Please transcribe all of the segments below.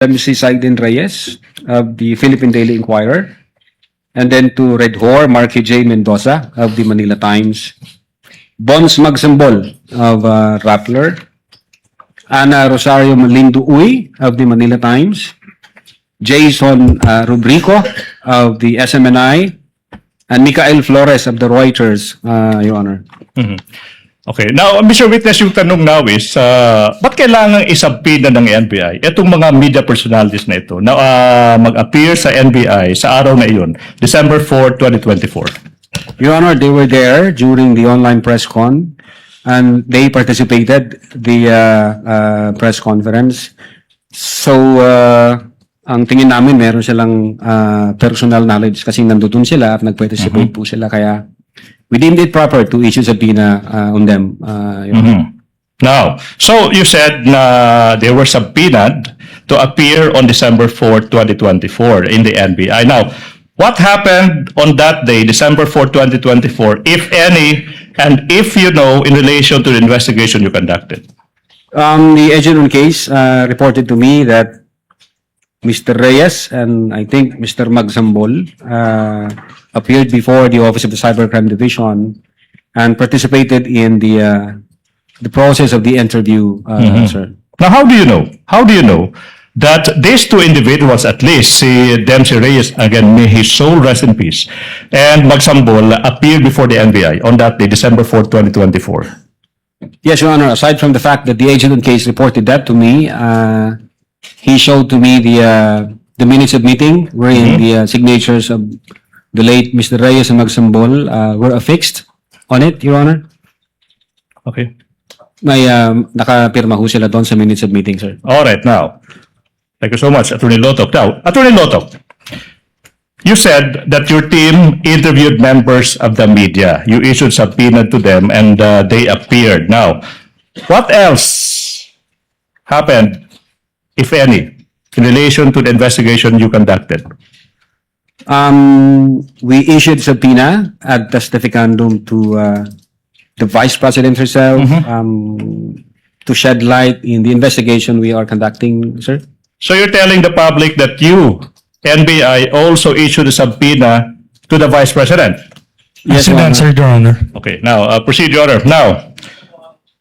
MC Saidin Reyes of the Philippine Daily Inquirer, and then to Red Hor, Marky J. Mendoza of the Manila Times, Bons Magsambol of Rappler, Ana Rosario Malindo Uy of the Manila Times, Jason Rubrico of the SMNI, and Mikael Flores of the Reuters, Your Honor. Okay. Now, Mr. Witness, yung tanong now is, ba't kailangan isabpida ng NBI itong mga media personalities na ito na mag-appear sa NBI sa araw na iyon, December 4, 2024? Your Honor, they were there during the online press con, and they participated the press conference. So, ang tingin namin, meron silang personal knowledge kasi nandoon sila at nag-participate po sila. Kaya, we deemed it proper to issue subpoena on them. Now, so you said na they were subpoenaed to appear on December 4, 2024 in the NBI. Now, what happened on that day, December 4, 2024, if any, and if you know, in relation to the investigation you conducted? The agent on case reported to me that Mr. Reyes and I think Mr. Magsambol appeared before the Office of the Cybercrime Division and participated in the process of the interview, sir. Now, how do you know? How do you know that these two individuals, at least, si Dempsey Reyes, again, may his soul rest in peace, and Magsambol appeared before the NBI on that day, December 4, 2024? Yes, Your Honor. Aside from the fact that the agent on case reported that to me, he showed to me the minutes of meeting wherein the signatures of the late Mr. Reyes and Magsambol were affixed on it, Your Honor. Okay. May nakapirma ho sila doon sa minutes of meeting, sir. All right, now, thank you so much, Attorney Lotok. Now, Attorney Lotok, you said that your team interviewed members of the media. You issued subpoena to them and they appeared. Now, what else happened, if any, in relation to the investigation you conducted? We issued subpoena ad testificandum to the Vice President herself to shed light in the investigation we are conducting, sir. So you're telling the public that you, NBI, also issued a subpoena to the Vice President? Yes, Your Honor. Answered, Your Honor. Okay, now, proceed, Your Honor. Now,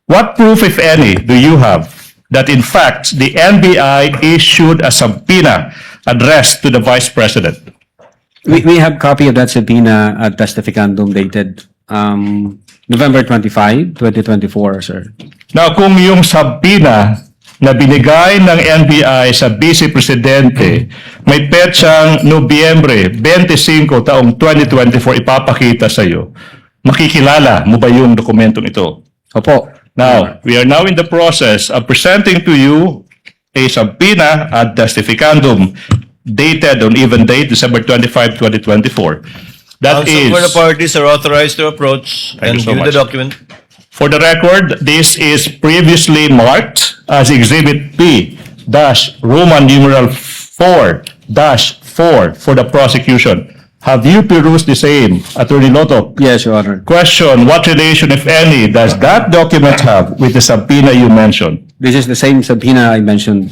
what proof, if any, do you have that in fact the NBI issued a subpoena addressed to the Vice President? We have copy of that subpoena ad testificandum dated November 25, 2024, sir. Now, kung yung subpoena na binigay ng NBI sa Bise Presidente may petsang Nobyembre 25 taong 2024 ipapakita sa iyo, makikilala mo ba yung dokumentong ito? Opo. Now, we are now in the process of presenting to you a subpoena ad testificandum dated on even date December 25, 2024. That Counsel is, for the parties are authorized to approach Thank and you so view much. the document. for the record, this is previously marked as Exhibit P-Roman numeral 4-4 for the prosecution. Have you perused the same, Attorney Loto? Yes, Your Honor. Question, what relation, if any, does that document have with the subpoena you mentioned? This is the same subpoena I mentioned,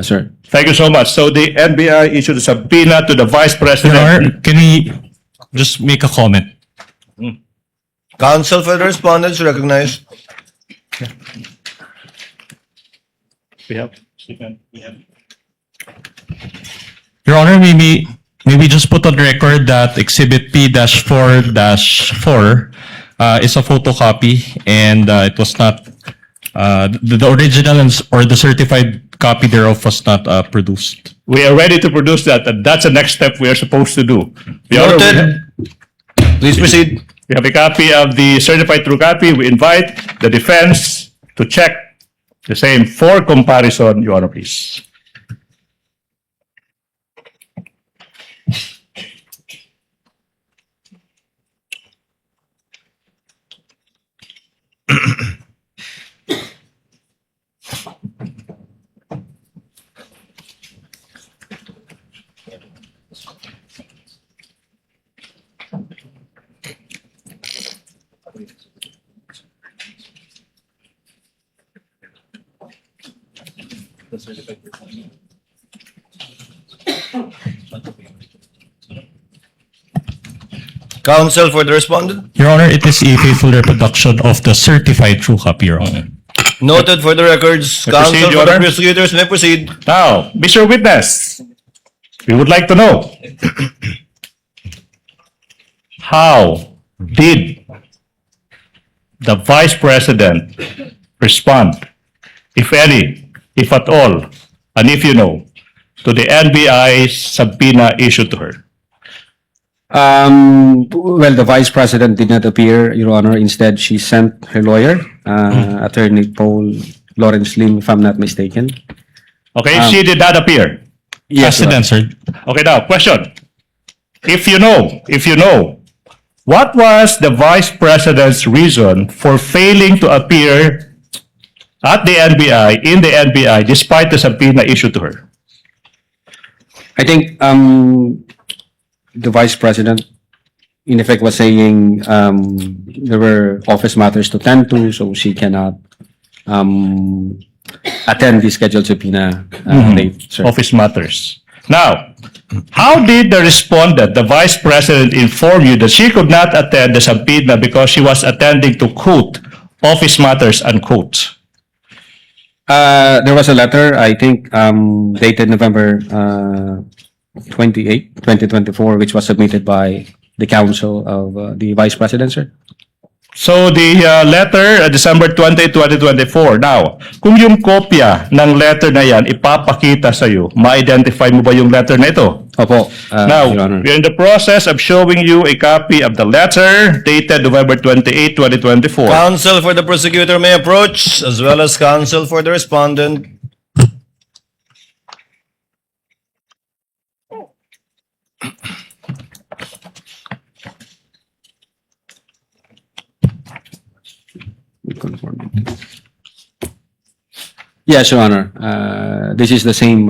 sir. Thank you so much. So the NBI issued a subpoena to the Vice Your President. Honor, can we just make a comment? Counsel for the respondents recognized. We have. Your Honor, maybe just put on record that Exhibit P-4-4 is a photocopy and it was not, the original or the certified copy thereof was not produced. We are ready to produce that, and that's the next step we are supposed to do. Noted. Please proceed. We have a copy of the certified true copy. We invite the defense to check the same for comparison, Your Honor, please. Counsel for the respondent. Your Honor, it is a faithful reproduction of the certified true copy, Your Honor. Noted for the records. May proceed, Counsel Your for the Honor. prosecutors may proceed. Now, Mr. Witness, we would like to know how did the Vice President respond, if any, if at all, and if you know, to the NBI subpoena issued to her? Well, the Vice President did not appear, Your Honor. Instead, she sent her lawyer, Attorney Paul Lawrence Lim, if I'm not mistaken. Okay, she did not appear. Yes, Your Honor. Answered. Okay, now, question. If you know, what was the Vice President's reason for failing to appear at the NBI, in the NBI, despite the subpoena issued to her? I think the Vice President, in effect, was saying there were office matters to tend to, so she cannot attend the scheduled subpoena date, sir. Office matters. Now, how did the respondent, the Vice President, inform you that she could not attend the subpoena because she was attending to, quote, office matters, unquote? There was a letter, I think, dated November 28, 2024, which was submitted by the counsel of the Vice President, sir. So the letter, December 20, 2024. Now, kung yung kopya ng letter na yan ipapakita sa iyo, ma-identify mo ba yung letter na ito? Opo, Now, Your Honor. we're in the process of showing you a copy of the letter dated November 28, 2024. Counsel for the prosecutor may approach, as well as counsel for the respondent. Yes, Your Honor. This is the same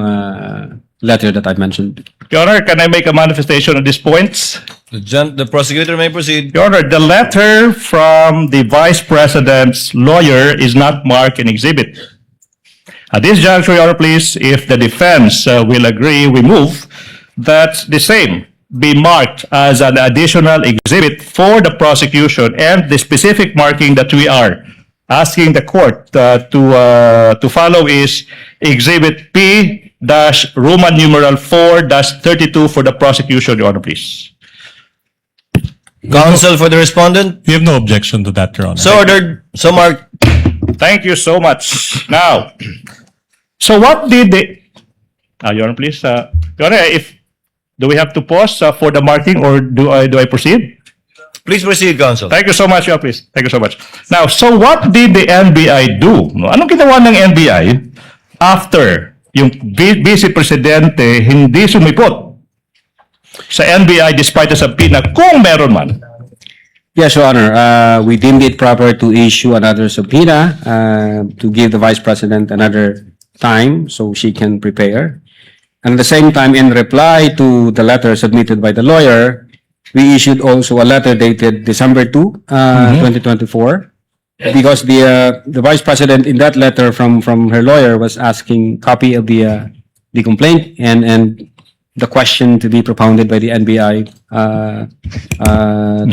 letter that I mentioned. Your Honor, can I make a manifestation of these points? The prosecutor may proceed. Your Honor, the letter from the Vice President's lawyer is not marked in exhibit. At this juncture, Your Honor, please, if the defense will agree, we move that the same be marked as an additional exhibit for the prosecution, and the specific marking that we are asking the court to follow is Exhibit P-Roman numeral 4-32 for the prosecution, Your Honor, please. Counsel for the respondent. We have no objection to that, Your Honor. So ordered. So marked. Thank you so much. Now, so what did the... Your Honor, please. Your Honor, do we have to pause for the marking, or do I proceed? Please proceed, counsel. Thank you so much, Your Honor, please. Thank you so much. Now, so what did the NBI do? No? Anong ginawa ng NBI after yung Vice Presidente hindi sumipot sa NBI despite the subpoena, kung meron man? Yes, Your Honor. We deemed it proper to issue another subpoena to give the Vice President another time so she can prepare. And at the same time, in reply to the letter submitted by the lawyer, we issued also a letter dated December 2, 2024, because the Vice President in that letter from her lawyer was asking copy of the complaint and the question to be propounded by the NBI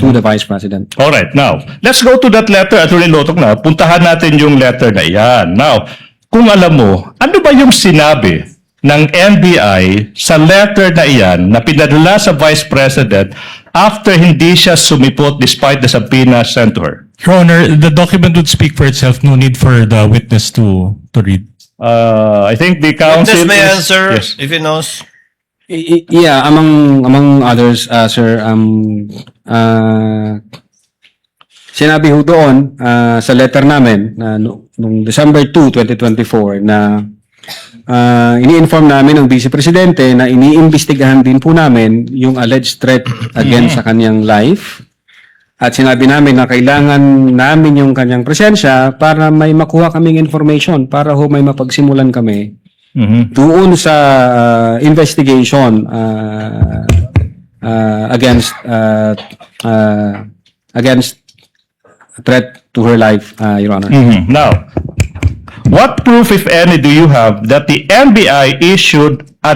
to the Vice President. All right, now, let's go to that letter, Atty. Lotok na. Puntahan natin yung letter na yan. Now, kung alam mo, ano ba yung sinabi ng NBI sa letter na iyan na pinadala sa Vice President after hindi siya sumipot despite the subpoena sent to her? Your Honor, the document would speak for itself. No need for the witness to read. I think the counsel Witness may is... answer Yes. if he knows. Yeah, among others, sir, sinabi ho doon sa letter namin noong December 2, 2024 na ini-inform namin ng Vice Presidente na iniimbestigahan din po namin yung alleged threat against sa kanyang life. At sinabi namin na kailangan namin yung kanyang presensya para may makuha kaming information, para ho may mapagsimulan kami doon sa investigation against threat to her life, Your Honor. Now, what proof, if any, do you have that the NBI issued a